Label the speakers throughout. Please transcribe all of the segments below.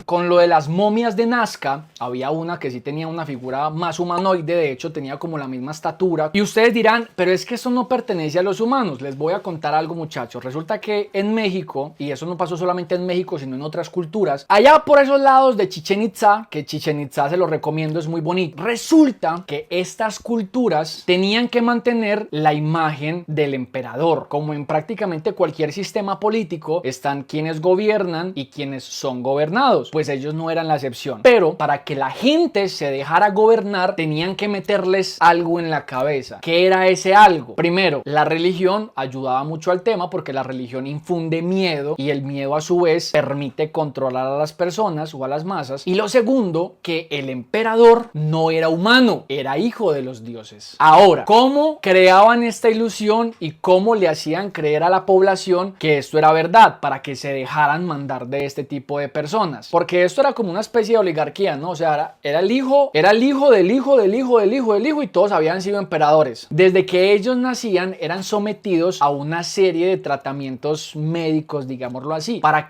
Speaker 1: con lo de las momias de Nazca, había una que sí tenía una figura más humanoide, de hecho tenía como la misma estatura. Y ustedes dirán, pero es que eso no pertenece a los humanos. Les voy a contar algo, muchachos. Resulta que en México, y eso no pasó solamente en México, sino en otras culturas, allá por esos lados de Chichén Itzá, que Chichén Itzá se lo recomiendo, es muy bonito. Resulta que estas culturas tenían que mantener la imagen del emperador. Como en prácticamente cualquier sistema político, están quienes gobiernan y quienes son gobernados. Pues ellos no eran la excepción. Pero para que la gente se dejara gobernar, tenían que meterles algo en la cabeza. ¿Qué era ese algo? Primero, la religión ayudaba mucho al tema porque la religión infunde miedo y el miedo a su vez permite controlar a las personas o a las masas. Y lo segundo, que el emperador no era humano, era hijo de los dioses. Ahora, ¿cómo creaban esta ilusión y cómo le hacían creer a la población que esto era verdad para que se dejaran mandar de este tipo de personas? Porque esto era como una especie de oligarquía, ¿no? O sea, era el hijo del hijo del hijo del hijo del hijo y todos habían sido emperadores. Desde que ellos nacían eran sometidos a una serie de tratamientos médicos, digámoslo así, para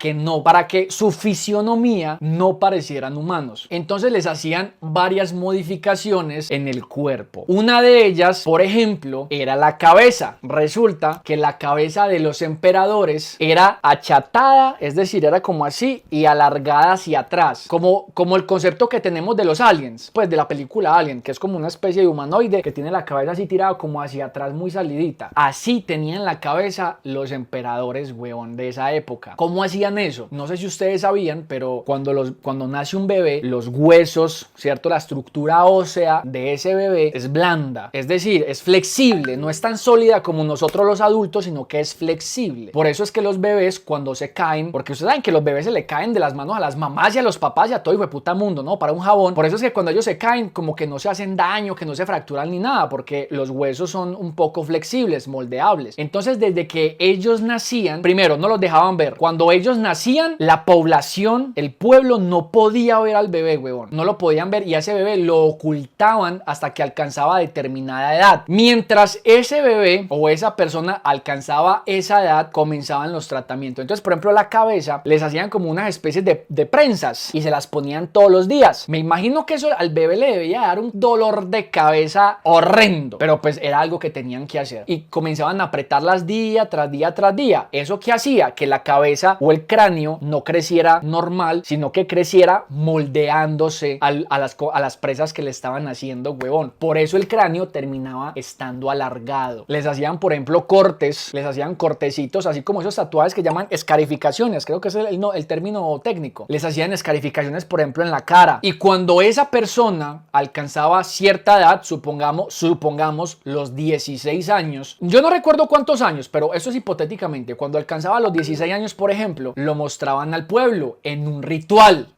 Speaker 1: que su fisionomía no parecieran humanos. Entonces les hacían varias modificaciones en el cuerpo. Una de ellas, por ejemplo, era la cabeza. Resulta que la cabeza de los emperadores era achatada, es decir, era como así y alargada hacia atrás, como el concepto que tenemos de los aliens, pues de la película Alien, que es como una especie de humanoide que tiene la cabeza así tirada como hacia atrás, muy salidita. Así tenían la cabeza los emperadores, huevón, de esa época. ¿Cómo hacían eso? No sé si ustedes sabían, pero cuando nace un bebé, los huesos, ¿cierto? La estructura ósea de ese bebé es blanda, es decir, es flexible, no es tan sólida como nosotros los adultos, sino que es flexible. Por eso es que los bebés cuando se caen, porque ustedes saben que los bebés se le caen de las manos a las mamás y a los papás y a todo hijo de puta mundo, ¿no? Para un jabón. Por eso es que cuando ellos se caen, como que no se hacen daño, que no se fracturan ni nada, porque los huesos son un poco flexibles, moldeables. Entonces, desde que ellos nacían, primero, no los dejaban ver. Cuando ellos nacían, la población, el pueblo no podía ver al bebé, huevón. No lo podían ver y a ese bebé lo ocultaban hasta que alcanzaba determinada edad. Mientras ese bebé o esa persona alcanzaba esa edad, comenzaban los tratamientos. Entonces, por ejemplo, la cabeza les hacían como unas especies de prensas y se las ponían todos los días. Me imagino que eso al bebé le debía dar un dolor de cabeza horrendo, pero pues era algo que tenían que hacer. Y comenzaban a apretarlas día tras día tras día. ¿Eso qué hacía? Que la cabeza o el cráneo no creciera normal, sino que creciera moldeándose a las presas que le estaban haciendo, huevón. Por eso el cráneo terminaba estando alargado. Les hacían, por ejemplo, cortes, les hacían cortecitos, así como esos tatuajes que llaman escarificaciones, creo que es el término técnico. Les hacían escarificaciones, por ejemplo, en la cara. Y cuando esa persona alcanzaba cierta edad, supongamos los 16 años, yo no recuerdo cuántos años, pero eso es hipotéticamente, cuando alcanzaba los 16 años, por ejemplo, lo mostraban al pueblo en un ritual.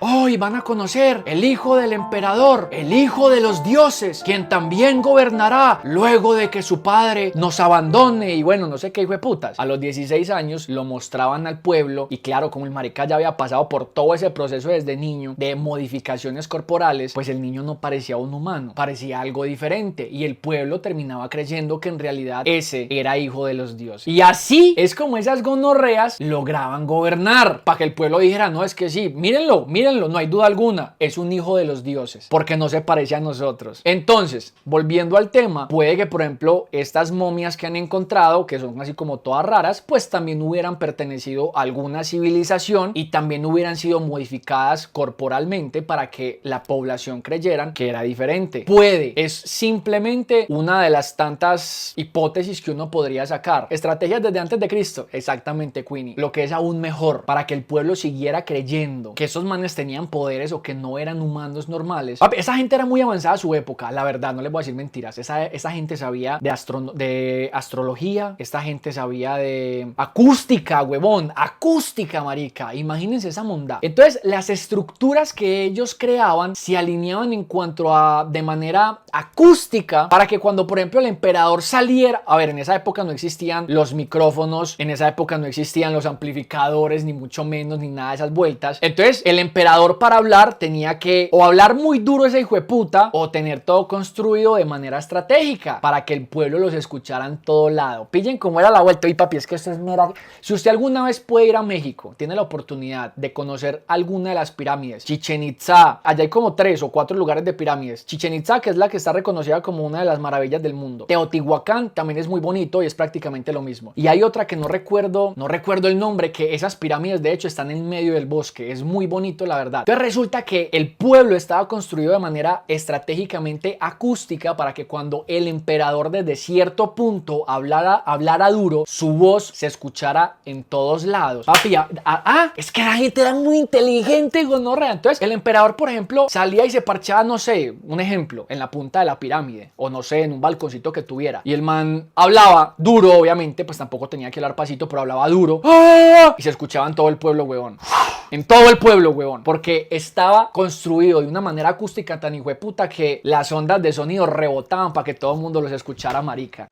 Speaker 1: Hoy van a conocer el hijo del emperador, el hijo de los dioses, quien también gobernará luego de que su padre nos abandone y bueno, no sé qué hijo de putas. A los 16 años lo mostraban al pueblo y claro, como el marica ya había pasado por todo ese proceso desde niño de modificaciones corporales, pues el niño no parecía un humano, parecía algo diferente y el pueblo terminaba creyendo que en realidad ese era hijo de los dioses. Y así es como esas gonorreas lograban gobernar, para que el pueblo dijera, no, es que sí, mírenlo, no hay duda alguna, es un hijo de los dioses, porque no se parece a nosotros. Entonces, volviendo al tema, puede que, por ejemplo, estas momias que han encontrado, que son así como todas raras, pues también hubieran pertenecido a alguna civilización y también hubieran sido modificadas corporalmente para que la población creyeran que era diferente. Puede, es simplemente una de las tantas hipótesis que uno podría sacar. Estrategias desde antes de Cristo, exactamente, Queenie. Lo que es aún mejor, para que el pueblo siguiera creyendo que esos manes tenían poderes o que no eran humanos normales. Esa gente era muy avanzada a su época, la verdad, no les voy a decir mentiras. Esa gente sabía de astrología, esta gente sabía de acústica, huevón, acústica, marica. Imagínense esa monda. Entonces, las estructuras que ellos creaban se alineaban en cuanto a de manera acústica para que cuando, por ejemplo, el emperador saliera, a ver, en esa época no existían los micrófonos, en esa época no existían los amplificadores, ni mucho menos, ni nada de esas vueltas. Entonces, el emperador para hablar tenía que o hablar muy duro ese hijo de puta o tener todo construido de manera estratégica para que el pueblo los escuchara en todo lado. Pillen cómo era la vuelta. Y papi, es que esto es mera... Si usted alguna vez puede ir a México, tiene la oportunidad de conocer conocer alguna de las pirámides. Chichén Itzá, allá hay como 3 o 4 lugares de pirámides. Chichén Itzá, que es la que está reconocida como una de las maravillas del mundo. Teotihuacán también es muy bonito y es prácticamente lo mismo. Y hay otra que no recuerdo el nombre, que esas pirámides de hecho están en medio del bosque. Es muy bonito, la verdad. Entonces resulta que el pueblo estaba construido de manera estratégicamente acústica para que cuando el emperador desde cierto punto hablara duro, su voz se escuchara en todos lados. Papi, es que la gente era muy inteligente, gonorrea. Entonces el emperador, por ejemplo, salía y se parchaba, no sé, un ejemplo, en la punta de la pirámide, o no sé, en un balconcito que tuviera. Y el man hablaba duro, obviamente, pues tampoco tenía que hablar pasito, pero hablaba duro. Y se escuchaba en todo el pueblo, huevón. En todo el pueblo, huevón. Porque estaba construido de una manera acústica tan hijueputa que las ondas de sonido rebotaban para que todo el mundo los escuchara, marica.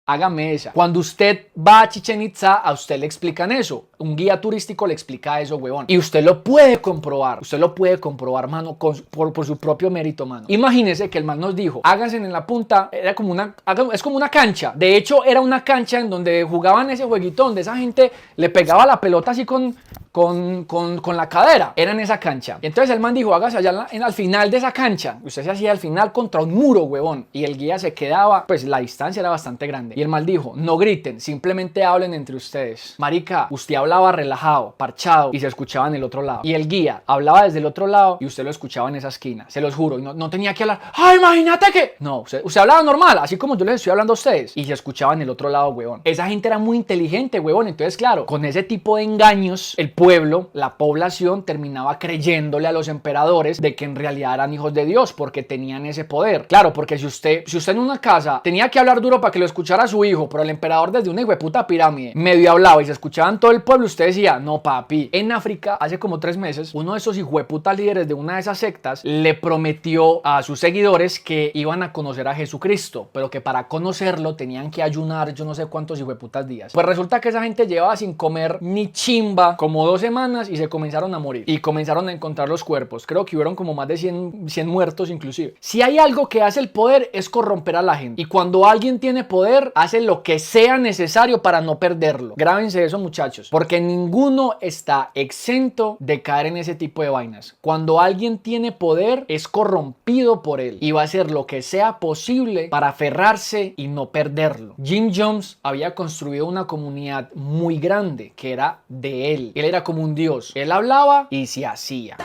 Speaker 1: Hágame esa. Cuando usted va a Chichén Itzá, a usted le explican eso. Un guía turístico le explica eso, huevón. Y usted lo puede comprobar. Usted lo puede comprobar, mano, por su propio mérito, mano. Imagínese que el man nos dijo, háganse en la punta, es como una cancha. De hecho, era una cancha en donde jugaban ese jueguito donde esa gente le pegaba la pelota así con la cadera. Era en esa cancha. Y entonces el man dijo, hágase allá al final de esa cancha. Usted se hacía al final contra un muro, huevón. Y el guía se quedaba, pues la distancia era bastante grande. Y el man dijo, no griten, simplemente hablen entre ustedes. Marica, usted hablaba relajado, parchado, y se escuchaba en el otro lado. Y el guía hablaba desde el otro lado y usted lo escuchaba en esa esquina. Se los juro. Y no tenía que hablar, ¡ay, imagínate que! No, usted hablaba normal, así como yo les estoy hablando a ustedes. Y se escuchaba en el otro lado, huevón. Esa gente era muy inteligente, huevón. Entonces, claro, con ese tipo de engaños, el pueblo, la población, terminaba creyéndole a los emperadores de que en realidad eran hijos de Dios porque tenían ese poder. Claro, porque si usted en una casa tenía que hablar duro para que lo escuchara su hijo, pero el emperador desde una hijueputa pirámide medio hablaba y se escuchaba en todo el pueblo, usted decía, no papi. En África, hace como 3 meses, uno de esos hijueputas líderes de una de esas sectas le prometió a sus seguidores que iban a conocer a Jesucristo, pero que para conocerlo tenían que ayunar yo no sé cuántos hijueputas días. Pues resulta que esa gente llevaba sin comer ni chimba como 2 semanas y se comenzaron a morir y comenzaron a encontrar los cuerpos. Creo que hubieron como más de 100 muertos inclusive. Si hay algo que hace el poder es corromper a la gente, y cuando alguien tiene poder hace lo que sea necesario para no perderlo. Grábense eso, muchachos, porque ninguno está exento de caer en ese tipo de vainas. Cuando alguien tiene poder es corrompido por él y va a hacer lo que sea posible para aferrarse y no perderlo. Jim Jones había construido una comunidad muy grande que era de él. Él era como un dios. Él hablaba y se hacía.